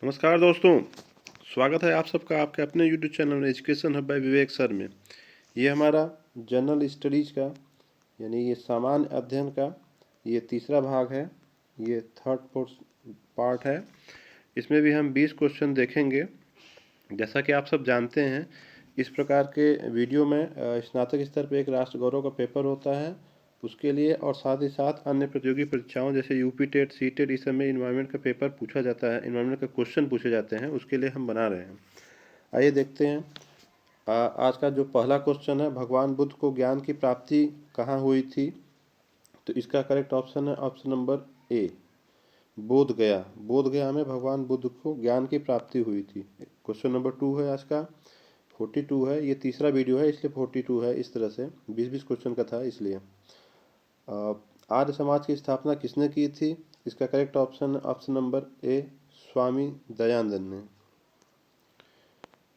नमस्कार दोस्तों, स्वागत है आप सबका आपके अपने YouTube channel education hub by Vivek sir में। ये हमारा जनरल स्टडीज का यानी ये सामान्य अध्ययन का ये तीसरा भाग है। ये थर्ड पार्ट है। इसमें भी हम 20 क्वेश्चन देखेंगे। जैसा कि आप सब जानते हैं, इस प्रकार के वीडियो में स्नातक स्तर पर एक राष्ट्र गौरव का पेपर होता है, उसके लिए और साथ ही साथ अन्य प्रतियोगी परीक्षाओं जैसे यूपी टेट, सी टेट, इस सब में इन्वायरमेंट का पेपर पूछा जाता है, इन्वायरमेंट का क्वेश्चन पूछे जाते हैं, उसके लिए हम बना रहे हैं। आइए देखते हैं। आज का जो पहला क्वेश्चन है, भगवान बुद्ध को ज्ञान की प्राप्ति कहाँ हुई थी? तो इसका करेक्ट ऑप्शन है ऑप्शन नंबर ए, बोध गया। बोध गया में भगवान बुद्ध को ज्ञान की प्राप्ति हुई थी। क्वेश्चन नंबर 2 है आज का, 42 है। ये तीसरा वीडियो है इसलिए 42 है। इस तरह से 20-20 क्वेश्चन का था इसलिए। आर्य समाज की स्थापना किसने की थी? इसका correct option option number A, Swami Dayanand ने।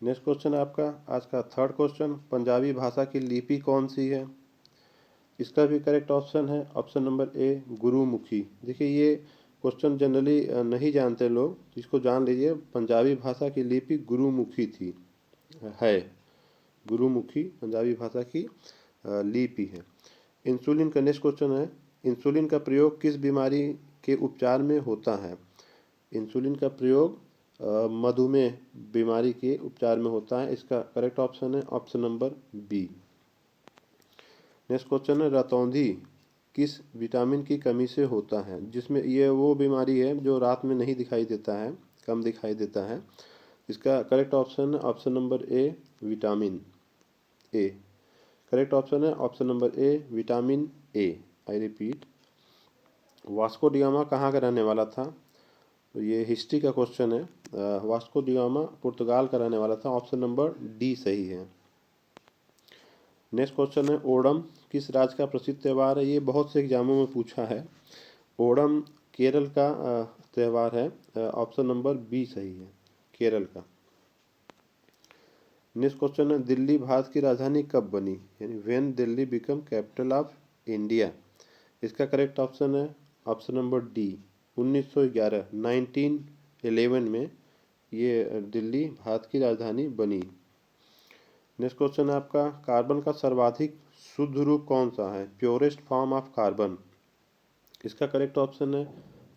नेक्स्ट क्वेश्चन है आपका आज का थर्ड क्वेश्चन, पंजाबी भाषा की लिपि कौन सी है? इसका भी करेक्ट ऑप्शन है ऑप्शन नंबर ए, गुरुमुखी। देखिए ये क्वेश्चन जनरली नहीं जानते लोग, इसको जान लीजिए। पंजाबी भाषा की लिपि गुरुमुखी थी, है। गुरुमुखी पंजाबी भाषा की लिपि है। इंसुलिन का नेक्स्ट क्वेश्चन है, इंसुलिन का प्रयोग किस बीमारी के उपचार में होता है? इंसुलिन का प्रयोग मधुमेह बीमारी के उपचार में होता है। इसका करेक्ट ऑप्शन है option number B. Next question है, रतौंधी किस विटामिन की कमी से होता है? जिसमें ये वो बीमारी है जो रात में नहीं दिखाई देता है, कम दिखाई देता है। इसका करेक्ट ऑप्शन है option number A, vitamin A. Correct option है option number A, vitamin A. I repeat, Vasco da Gama कहाँ का रहने वाला था? तो ये हिस्ट्री का क्वेश्चन है। वास्को डिगामा पुर्तगाल का रहने वाला था। ऑप्शन नंबर डी सही है। नेक्स्ट क्वेश्चन है, ओणम किस राज्य का प्रसिद्ध त्यौहार है? ये बहुत से एग्जामों में पूछा है। ओणम केरल का त्यौहार है। ऑप्शन नंबर बी सही है, केरल का। नेक्स्ट क्वेश्चन है, दिल्ली भारत की राजधानी कब बनी? यानी when Delhi become capital of India. इसका करेक्ट ऑप्शन है ऑप्शन नंबर डी, 1911, 1911 में ये दिल्ली भारत की राजधानी बनी। नेक्स्ट क्वेश्चन है आपका, कार्बन का सर्वाधिक शुद्ध रूप कौन सा है? Purest form of carbon. इसका करेक्ट ऑप्शन है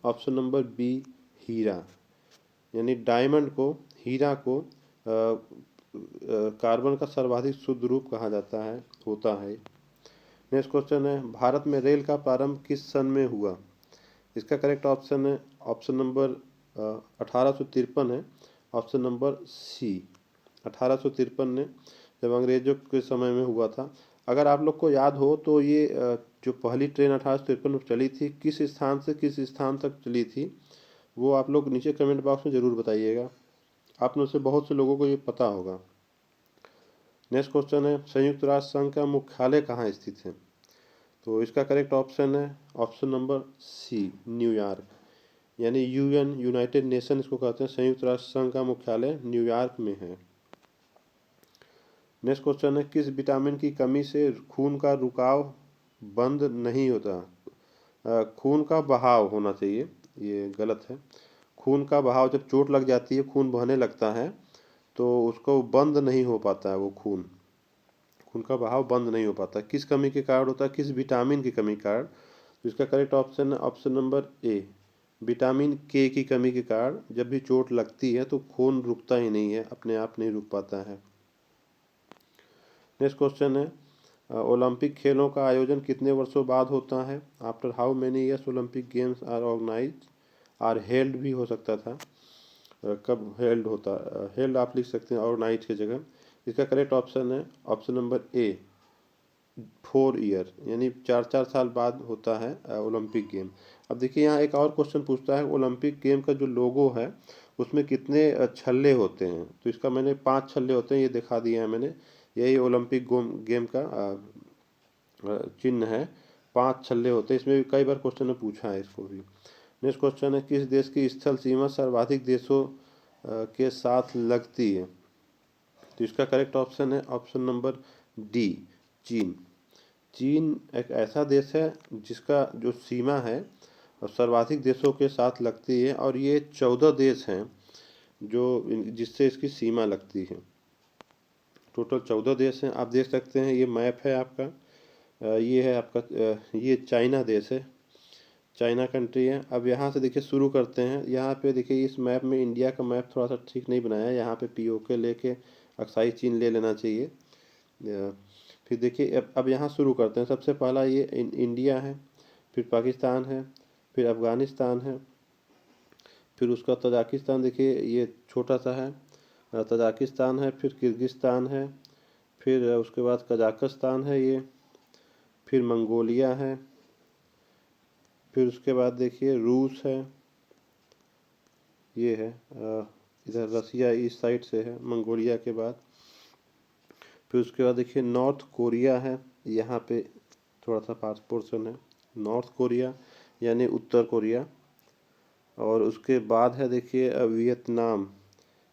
ऑप्शन नंबर बी, हीरा। यानी डायमंड को, हीरा को कार्बन का सर्वाधिक शुद्ध रूप कहा जाता है, होता है। नेक्स्ट क्वेश्चन है, भारत में रेल का प्रारंभ किस सन में हुआ? इसका करेक्ट ऑप्शन है ऑप्शन नंबर 1853 है। ऑप्शन नंबर सी, 1853 ने जब अंग्रेजों के समय में हुआ था। अगर आप लोग को याद हो तो ये जो पहली ट्रेन 1853 में चली थी, किस स्थान से किस स्थान तक चली थी, वो आप लोग नीचे कमेंट बॉक्स में ज़रूर बताइएगा। आप में से बहुत से लोगों को ये पता होगा। नेक्स्ट क्वेश्चन है, संयुक्त राष्ट्र संघ का मुख्यालय कहाँ स्थित है? तो इसका करेक्ट ऑप्शन है ऑप्शन नंबर सी, न्यूयॉर्क। यानी यूएन, यूनाइटेड नेशन इसको कहते हैं। संयुक्त राष्ट्र संघ का मुख्यालय न्यूयॉर्क में है। नेक्स्ट क्वेश्चन है, किस विटामिन की कमी से खून का रुकाव बंद नहीं होता? खून का बहाव होना चाहिए, ये गलत है। खून का बहाव, जब चोट लग जाती है, खून बहने लगता है, तो उसको बंद नहीं हो पाता है। वो खून का बहाव बंद नहीं हो पाता। किस कमी के कारण होता है? किस विटामिन की कमी के कारण? तो इसका करेक्ट ऑप्शन है ऑप्शन नंबर ए, विटामिन के की कमी के कारण जब भी चोट लगती है तो खून रुकता ही नहीं है, अपने आप नहीं रुक पाता है। नेक्स्ट क्वेश्चन है, ओलंपिक खेलों का आयोजन कितने वर्षों बाद होता है? After how many years Olympic games are organise, are held भी हो सकता था। कब हेल्ड होता, हेल्ड आप लिख सकते हैं ऑर्गेनाइज की जगह। इसका करेक्ट ऑप्शन है ऑप्शन नंबर ए, 4 ईयर। यानी 4-4 साल बाद होता है ओलंपिक गेम। अब देखिए यहाँ एक और क्वेश्चन पूछता है, ओलंपिक गेम का जो लोगो है उसमें कितने छल्ले होते हैं? तो इसका मैंने 5 छल्ले होते हैं, ये दिखा दिया है मैंने। यही ओलंपिक गेम का चिन्ह है। 5 छल्ले होते हैं। इसमें भी कई बार क्वेश्चन में पूछा है इसको भी। नेक्स्ट क्वेश्चन है, किस देश की स्थल सीमा सर्वाधिक देशों के साथ लगती है? तो इसका करेक्ट ऑप्शन है ऑप्शन नंबर डी, चीन। चीन एक ऐसा देश है जिसका जो सीमा है सर्वाधिक देशों के साथ लगती है, और ये 14 देश हैं जिससे इसकी सीमा लगती है। टोटल 14 देश हैं, आप देख सकते हैं। ये मैप है आपका, ये है आपका, ये चाइना देश है, चाइना कंट्री है। अब यहाँ से देखिए शुरू करते हैं। यहाँ पे देखिए इस मैप में इंडिया का मैप थोड़ा सा ठीक नहीं बनाया है, यहाँ पे पीओके लेके अक्साई चीन ले लेना चाहिए। फिर देखिए अब यहाँ शुरू करते हैं। सबसे पहला ये इंडिया है, फिर पाकिस्तान है, फिर अफ़गानिस्तान है, फिर उसका तजाकिस्तान देखिए ये छोटा सा है, तजाकिस्तान है, फिर किर्गिस्तान है, फिर उसके बाद कजाकिस्तान है ये, फिर मंगोलिया है, फिर उसके बाद देखिए रूस है, ये है इधर रसिया इस साइड से है मंगोलिया के बाद। फिर उसके बाद देखिए नॉर्थ कोरिया है, यहाँ पे थोड़ा सा पास पोर्शन है, नॉर्थ कोरिया यानी उत्तर कोरिया। और उसके बाद है देखिए वियतनाम,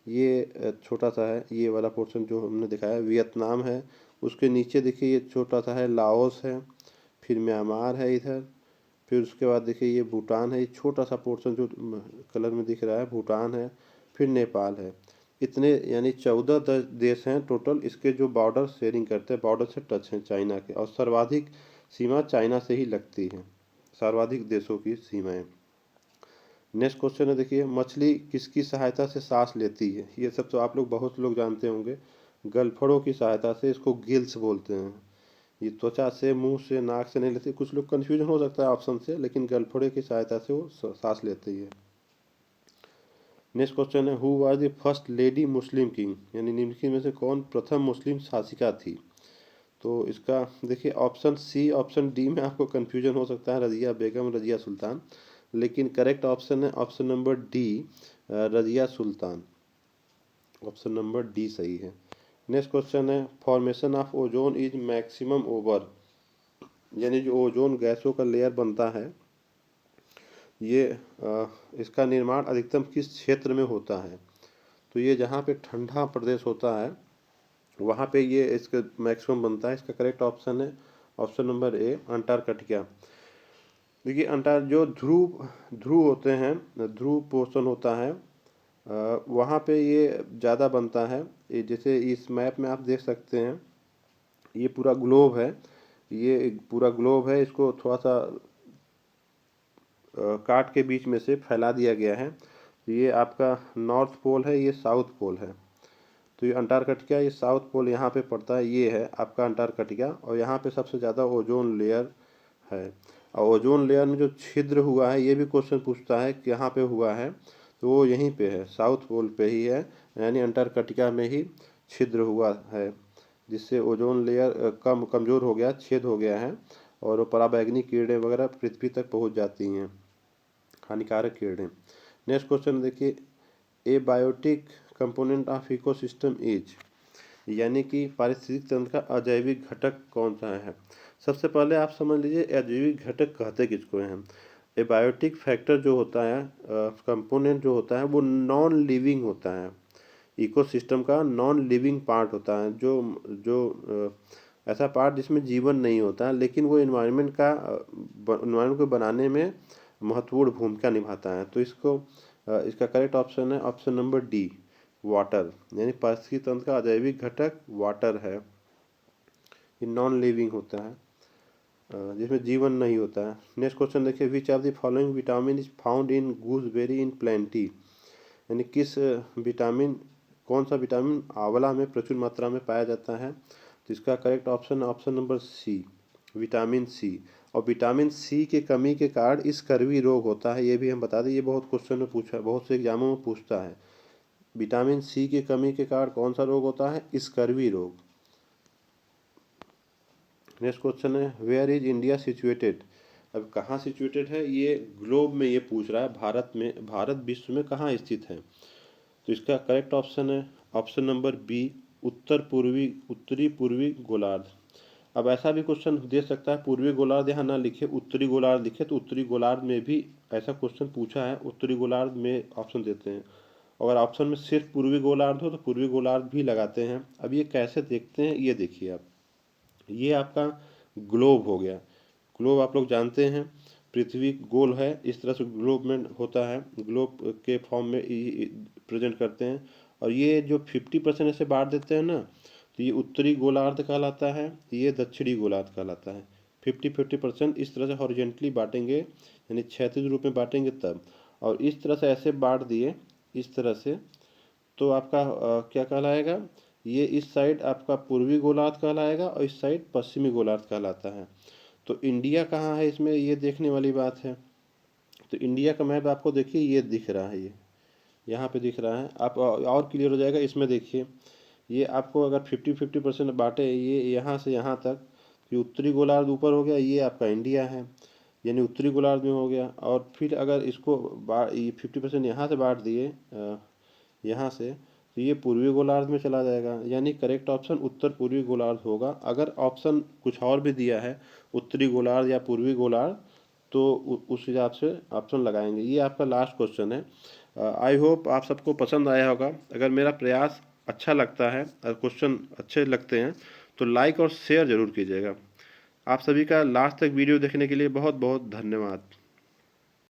ये छोटा सा है, ये वाला पोर्शन जो हमने दिखाया वियतनाम है। उसके नीचे देखिए ये छोटा सा है लाओस है, फिर म्यांमार है इधर। फिर उसके बाद देखिए ये भूटान है, ये छोटा सा पोर्शन जो कलर में दिख रहा है भूटान है, फिर नेपाल है। इतने यानी 14 देश हैं टोटल, इसके जो बॉर्डर शेयरिंग करते हैं, बॉर्डर से टच हैं चाइना के। और सर्वाधिक सीमा चाइना से ही लगती है, सर्वाधिक देशों की सीमाएं। नेक्स्ट क्वेश्चन है देखिए, मछली किसकी सहायता से सांस लेती है? ये सब तो आप लोग बहुत लोग जानते होंगे। गलफड़ों की सहायता से, इसको गिल्स बोलते हैं। ये त्वचा से, मुंह से, नाक से नहीं लेती। कुछ लोग कन्फ्यूजन हो सकता है ऑप्शन से, लेकिन गलफड़े की सहायता से वो सांस लेती है। नेक्स्ट क्वेश्चन है, who was the first lady Muslim king? यानी निम्नलिखित में से कौन प्रथम मुस्लिम शासिका थी? तो इसका देखिए ऑप्शन सी, ऑप्शन डी में आपको कन्फ्यूजन हो सकता है, रजिया बेगम, रजिया सुल्तान। लेकिन करेक्ट ऑप्शन है option number D, Razia Sultan. Option number D सही है। नेक्स्ट क्वेश्चन है, formation of ozone is maximum over, यानी जो ओजोन गैसों का लेयर बनता है, ये इसका निर्माण अधिकतम किस क्षेत्र में होता है? तो ये जहाँ पे ठंडा प्रदेश होता है वहाँ पे ये इसका मैक्सिमम बनता है। इसका करेक्ट ऑप्शन है ऑप्शन नंबर ए, अंटार्कटिका। देखिए जो ध्रुव ध्रुव होते हैं, ध्रुव पोर्शन होता है, वहाँ पे ये ज़्यादा बनता है। ये जैसे इस मैप में आप देख सकते हैं, ये पूरा ग्लोब है, ये पूरा ग्लोब है, इसको थोड़ा सा काट के बीच में से फैला दिया गया है। ये आपका नॉर्थ पोल है, ये साउथ पोल है। तो ये अंटार्कटिका, ये साउथ पोल यहाँ पे पड़ता है, ये है आपका अंटार्कटिका। और यहाँ पे सबसे ज़्यादा ओजोन लेयर है। और ओजोन लेयर में जो छिद्र हुआ है, ये भी क्वेश्चन पूछता है कि यहाँ पे हुआ है, तो वो यहीं पे है, साउथ पोल पे ही है, यानी अंटार्कटिका में ही छिद्र हुआ है, जिससे ओजोन लेयर कमज़ोर हो गया, छेद हो गया है। और वो पराबैंगनी किरणें वगैरह पृथ्वी तक पहुँच जाती हैं, हानिकारक किरणें। नेक्स्ट क्वेश्चन देखिए, a biotic component of ecosystem is, यानी कि पारिस्थितिक तंत्र का अजैविक घटक कौन सा है? सबसे पहले आप समझ लीजिए अजैविक घटक कहते किसको हैं। ए बायोटिक फैक्टर जो होता है, कंपोनेंट जो होता है, वो नॉन लिविंग होता है, इकोसिस्टम का नॉन लिविंग पार्ट होता है, जो जो ऐसा पार्ट जिसमें जीवन नहीं होता है, लेकिन वो इन्वायरमेंट को बनाने में महत्वपूर्ण भूमिका निभाता है। तो इसका करेक्ट ऑप्शन है ऑप्शन नंबर डी, वाटर। यानी पारिस्थितिक तंत्र का अजैविक घटक वाटर है, ये नॉन लिविंग होता है, जिसमें जीवन नहीं होता है। नेक्स्ट क्वेश्चन देखिए, which of the following vitamin is found in gooseberry in plenty? यानी कौन सा विटामिन आंवला में प्रचुर मात्रा में पाया जाता है? तो इसका correct option option number C, vitamin C. और विटामिन सी की कमी के कारण स्कर्वी रोग होता है, ये भी हम बता दें, ये बहुत क्वेश्चन में पूछा, बहुत से एग्जामों में पूछता है। विटामिन सी की कमी के कारण कौन सा रोग होता है? स्कर्वी रोग। नेक्स्ट क्वेश्चन है, वेयर इज इंडिया सिचुएटेड? अब कहाँ सिचुएटेड है, ये ग्लोब में ये पूछ रहा है, भारत विश्व में कहाँ स्थित है? तो इसका करेक्ट ऑप्शन है ऑप्शन नंबर बी, उत्तरी पूर्वी गोलार्ध। अब ऐसा भी क्वेश्चन दे सकता है, पूर्वी गोलार्ध यहाँ ना लिखे, उत्तरी गोलार्ध लिखे, तो उत्तरी गोलार्ध में भी ऐसा क्वेश्चन पूछा है, उत्तरी गोलार्ध में ऑप्शन देते हैं। अगर ऑप्शन में सिर्फ पूर्वी गोलार्ध हो तो पूर्वी गोलार्ध भी लगाते हैं। अब ये कैसे देखते हैं, ये देखिए आप, ये आपका ग्लोब हो गया। ग्लोब आप लोग जानते हैं, पृथ्वी गोल है, इस तरह से ग्लोब में होता है, ग्लोब के फॉर्म में प्रेजेंट करते हैं। और ये जो 50% ऐसे बांट देते हैं ना, तो ये उत्तरी गोलार्ध कहलाता है, ये दक्षिणी गोलार्ध कहलाता है। 50-50% इस तरह से हॉरिजेंटली बांटेंगे, यानी क्षैतिज रूप में बांटेंगे तब। और इस तरह से ऐसे बांट दिए इस तरह से, तो आपका क्या कहलाएगा, ये इस साइड आपका पूर्वी गोलार्ध कहलाएगा और इस साइड पश्चिमी गोलार्ध कहलाता है। तो इंडिया कहाँ है इसमें, ये देखने वाली बात है। तो इंडिया का मैप आपको देखिए ये दिख रहा है, ये यहाँ पे दिख रहा है। आप और क्लियर हो जाएगा इसमें, देखिए ये आपको अगर 50-50% बांटे, ये यहाँ से यहाँ तक, कि उत्तरी गोलार्ध ऊपर हो गया, ये आपका इंडिया है, यानी उत्तरी गोलार्ध में हो गया। और फिर अगर इसको 50% यहाँ से बांट दिए यहाँ से, तो ये पूर्वी गोलार्ध में चला जाएगा, यानी करेक्ट ऑप्शन उत्तर पूर्वी गोलार्ध होगा। अगर ऑप्शन कुछ और भी दिया है, उत्तरी गोलार्ध या पूर्वी गोलार्ध, तो उस हिसाब से ऑप्शन लगाएंगे। ये आपका लास्ट क्वेश्चन है। आई होप आप सबको पसंद आया होगा। अगर मेरा प्रयास अच्छा लगता है और क्वेश्चन अच्छे लगते हैं तो लाइक और शेयर ज़रूर कीजिएगा। आप सभी का लास्ट तक वीडियो देखने के लिए बहुत बहुत धन्यवाद।